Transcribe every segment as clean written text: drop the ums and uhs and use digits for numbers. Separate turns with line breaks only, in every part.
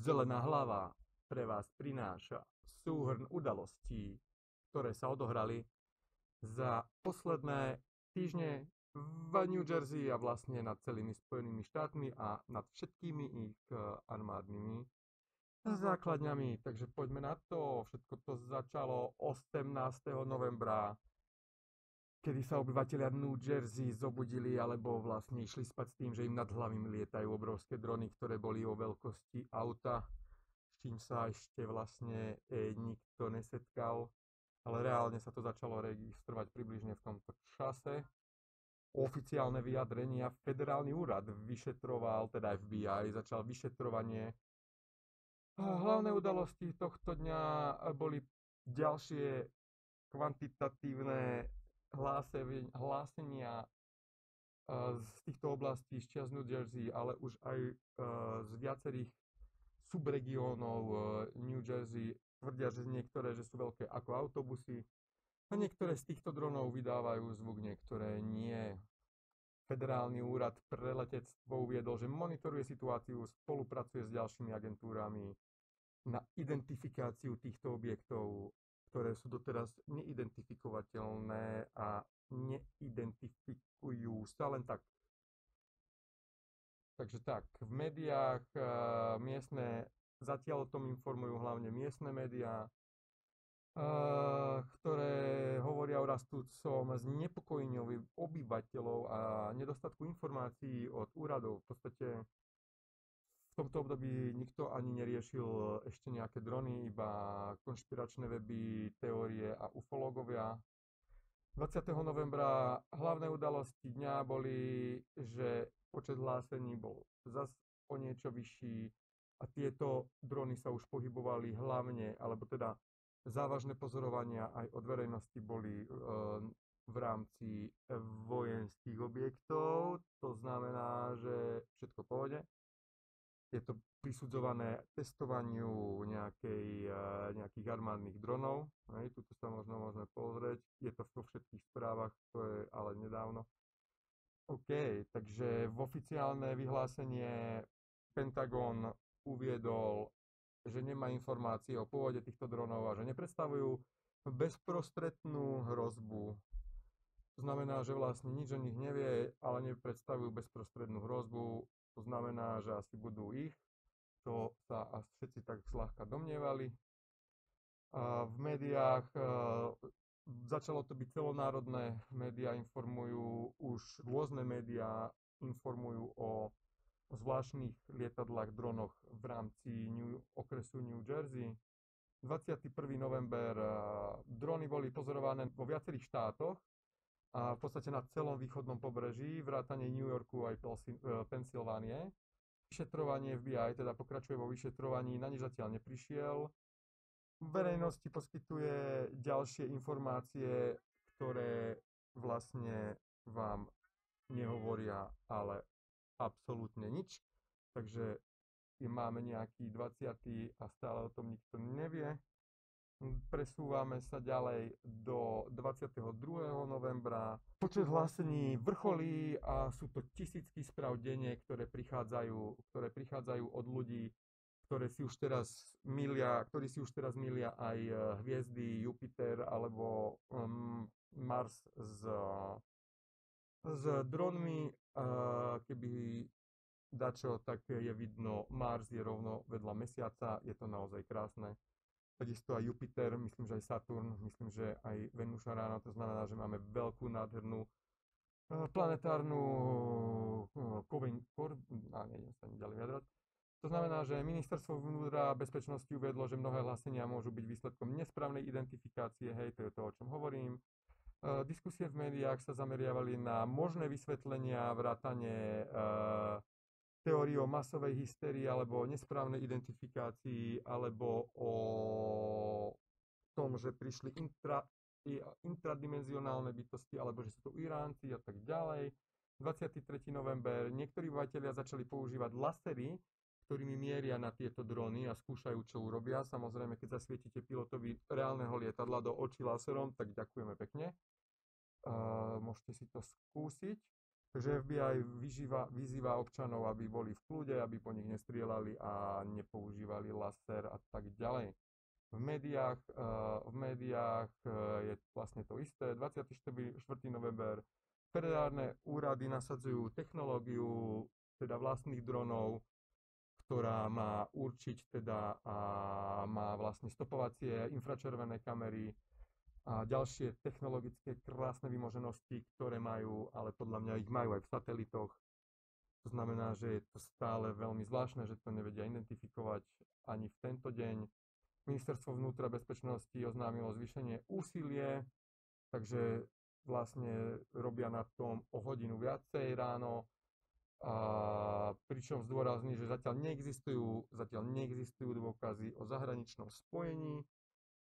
Zelená hlava pre vás prináša súhrn udalostí, ktoré sa odohrali za posledné týždne v New Jersey a vlastne nad celými Spojenými štátmi a nad všetkými ich armádnymi základňami. Takže poďme na to. Všetko to začalo 18. novembra, kedy sa obyvatelia New Jersey zobudili alebo vlastne išli spať s tým, že im nad hlavami lietajú obrovské drony, ktoré boli o veľkosti auta, s čím sa ešte vlastne nikto nesetkal, ale reálne sa to začalo registrovať približne v tomto čase. Oficiálne vyjadrenia: federálny úrad vyšetroval, teda FBI, začal vyšetrovanie. Hlavné udalosti tohto dňa boli ďalšie kvantitatívne hlásenia z týchto oblastí, z čias New Jersey, ale už aj z viacerých subregiónov New Jersey. Tvrdia, že niektoré, že sú veľké ako autobusy, a niektoré z týchto dronov vydávajú zvuk, niektoré nie. Federálny úrad pre letectvo uviedol, že monitoruje situáciu, spolupracuje s ďalšími agentúrami na identifikáciu týchto objektov, ktoré sú doteraz neidentifikovateľné a neidentifikujú sa len tak. Takže tak, v médiách miestne zatiaľ o tom informujú hlavne miestne médiá, ktoré hovoria o rastúcom znepokojení obyvateľov a nedostatku informácií od úradov. V podstate v tomto období nikto ani neriešil ešte nejaké drony, iba konšpiračné weby, teórie a ufológovia. 20. novembra hlavné udalosti dňa boli, že počet hlásení bol zas o niečo vyšší a tieto drony sa už pohybovali hlavne, alebo teda závažné pozorovania aj od verejnosti boli v rámci vojenských objektov. To znamená, že všetko v pohode. Je to prisudzované testovaniu nejakých armádnych dronov. Tuto sa možno môžeme pozrieť. Je to vo všetkých správach, to je ale nedávno. OK, takže v oficiálne vyhlásenie Pentagon uviedol, že nemá informácie o pôvode týchto dronov a že nepredstavujú bezprostrednú hrozbu. To znamená, že vlastne nič o nich nevie, ale nepredstavujú bezprostrednú hrozbu. To znamená, že asi budú ich. To sa všetci tak zľahka domnievali. V médiách začalo to byť celonárodné. Médiá informujú, už rôzne médiá informujú o zvláštnych lietadlách, dronoch v rámci okresu New Jersey. 21. november drony boli pozorované vo viacerých štátoch a v podstate na celom východnom pobreží, vrátane New Yorku aj Pensylvánie. Vyšetrovanie FBI teda pokračuje vo vyšetrovaní, na nič zatiaľ neprišiel. Verejnosti poskytuje ďalšie informácie, ktoré vlastne vám nehovoria ale absolútne nič. Takže máme nejaký 20. a stále o tom nikto nevie. Presúvame sa ďalej do 22. novembra. Počet hlásení vrcholí a sú to tisícky správ denne, ktoré prichádzajú od ľudí, ktorí si už teraz milia aj hviezdy Jupiter alebo Mars s dronmi. Keby dačo, tak je vidno, Mars je rovno vedľa Mesiaca, je to naozaj krásne. Takisto aj Jupiter, myslím, že aj Saturn, myslím, že aj Venuša ráno, to znamená, že máme veľkú nádhernú planetárnu neviem sa ďalej vyjadrať. To znamená, že ministerstvo vnútra a bezpečnosti uvedlo, že mnohé hlásenia môžu byť výsledkom nesprávnej identifikácie, hej, to je to, o čom hovorím. Diskusie v médiách sa zameriavali na možné vysvetlenia, vrátane teórii o masovej hystérii alebo nesprávnej identifikácii, alebo o tom, že prišli intradimenzionálne bytosti, alebo že sú to Iránci a tak ďalej. 23. november. Niektorí obyvatelia začali používať lasery, ktorými mieria na tieto drony a skúšajú, čo urobia. Samozrejme, keď zasvietite pilotovi reálneho lietadla do očí laserom, tak ďakujeme pekne. Môžete si to skúsiť. Takže FBI vyzýva občanov, aby boli v kľude, aby po nich nestrieľali a nepoužívali laser a tak ďalej. V médiách je vlastne to isté. 24. november federálne úrady nasadzujú technológiu teda vlastných dronov, ktorá má určiť teda a má vlastne stopovacie infračervené kamery a ďalšie technologické krásne vymoženosti, ktoré majú, ale podľa mňa ich majú aj v satelitoch. To znamená, že je to stále veľmi zvláštne, že to nevedia identifikovať ani v tento deň. Ministerstvo vnútra bezpečnosti oznámilo zvýšenie úsilie, takže vlastne robia na tom o hodinu viacej ráno, a pričom zdôrazní, že zatiaľ neexistujú dôkazy o zahraničnom spojení.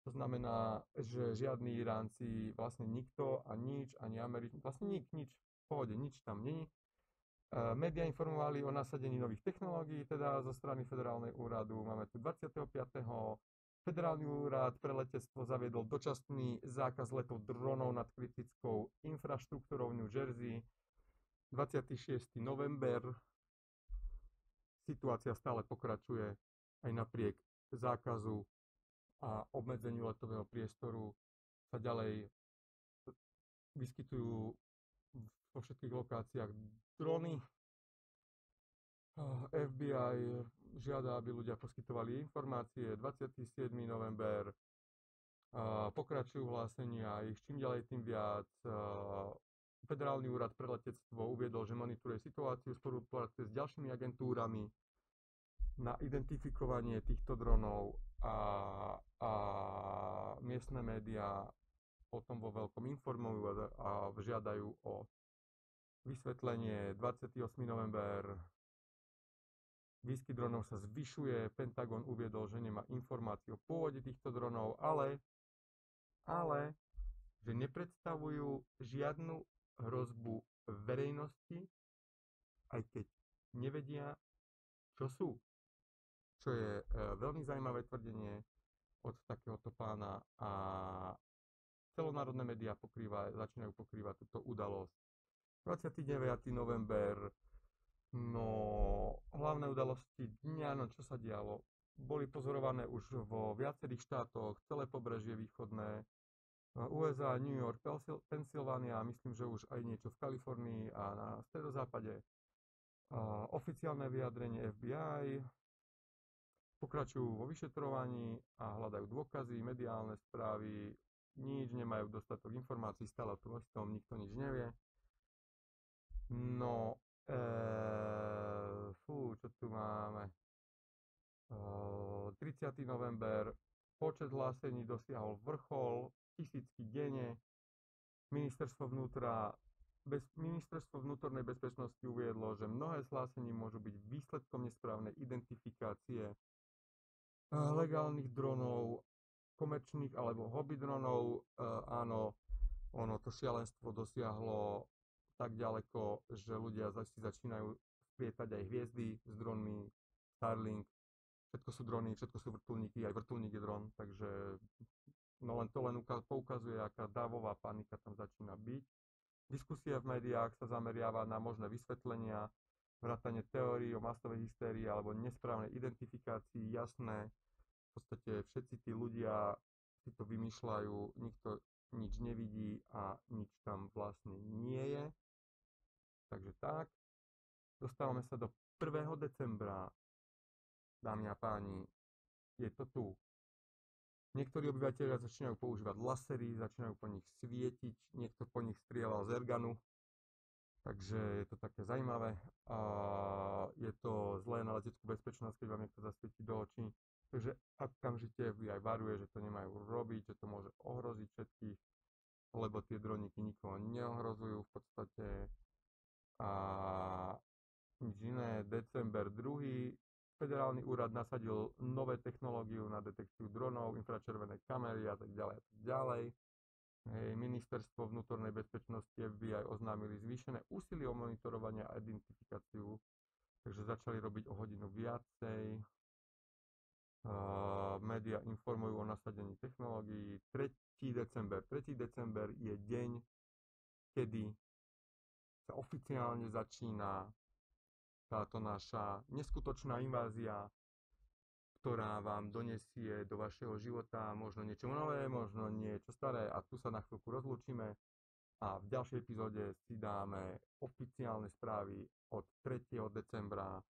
To znamená, že žiadni Iránci, vlastne nikto a nič, ani Američania, vlastne nič, v pohode, nič tam není. Média informovali o nasadení nových technológií, teda zo strany federálneho úradu. Máme tu 25. Federálny úrad pre letectvo zaviedol dočasný zákaz letov dronov nad kritickou infraštruktúrou New Jersey. 26. november. Situácia stále pokračuje aj napriek zákazu a obmedzeniu letového priestoru. Sa ďalej vyskytujú vo všetkých lokáciách drony. FBI žiada, aby ľudia poskytovali informácie. 27. november. Pokračujú hlásenia, ich čím ďalej tým viac. Federálny úrad pre letectvo uviedol, že monitoruje situáciu, spolupracuje s ďalšími agentúrami na identifikovanie týchto dronov a miestne médiá o tom vo veľkom informujú a žiadajú o vysvetlenie. 28. november. Výskyt dronov sa zvyšuje. Pentagon uviedol, že nemá informáciu o pôvode týchto dronov, ale že nepredstavujú žiadnu hrozbu verejnosti, aj keď nevedia, čo sú. Čo je veľmi zaujímavé tvrdenie od takéhoto pána a celonárodné médiá začínajú pokrývať túto udalosť. 29. november. No, hlavné udalosti dňa, no čo sa dialo? Boli pozorované už vo viacerých štátoch, celé pobrežie východné, USA, New York, Pensylvánia, myslím, že už aj niečo v Kalifornii a na stredozápade. Oficiálne vyjadrenie FBI, pokračujú vo vyšetrovaní a hľadajú dôkazy, mediálne správy, nič, nemajú dostatok informácií, stále o tom nikto nič nevie. No, čo tu máme? 30. november, počet hlásení dosiahol vrchol, tisícky denne. Ministerstvo vnútornej bezpečnosti uviedlo, že mnohé z hlásení môžu byť výsledkom nesprávnej identifikácie legálnych dronov, komerčných alebo hobby dronov. Áno, ono to šialenstvo dosiahlo tak ďaleko, že ľudia si začínajú splietať aj hviezdy s dronmi, Starlink, všetko sú drony, všetko sú vrtuľníky, aj vrtuľník je dron, takže no len to poukazuje, aká dávová panika tam začína byť. Diskusia v médiách sa zameriava na možné vysvetlenia, vrátane teórií o masovej hystérii alebo nesprávnej identifikácii. Jasné, v podstate všetci tí ľudia si to vymýšľajú, nikto nič nevidí a nič tam vlastne nie je. Takže tak, dostávame sa do 1. decembra. Dámy a páni, je to tu. Niektorí obyvateľia začínajú používať lasery, začínajú po nich svietiť, niekto po nich strieľal z airgunu, takže je to také zaujímavé. A je to zlé na leteckú bezpečnosť, keď vám niekto zasvietí do očí. Takže okamžite aj varuje, že to nemajú robiť, že to môže ohroziť všetkých, lebo tie droníky nikoho neohrozujú v podstate. A nič iné. December 2. Federálny úrad nasadil nové technológiu na detekciu dronov, infračervené kamery a tak ďalej a tak ďalej. Ministerstvo vnútornej bezpečnosti FBI oznámili zvýšené úsilie o monitorovanie a identifikáciu, takže začali robiť o hodinu viacej. Média informujú o nasadení technológií. 3. december je deň, kedy sa oficiálne začína táto naša neskutočná invázia, ktorá vám donesie do vašeho života možno niečo nové, možno niečo staré a tu sa na chvíľku rozlúčime a v ďalšej epizóde si dáme oficiálne správy od 3. decembra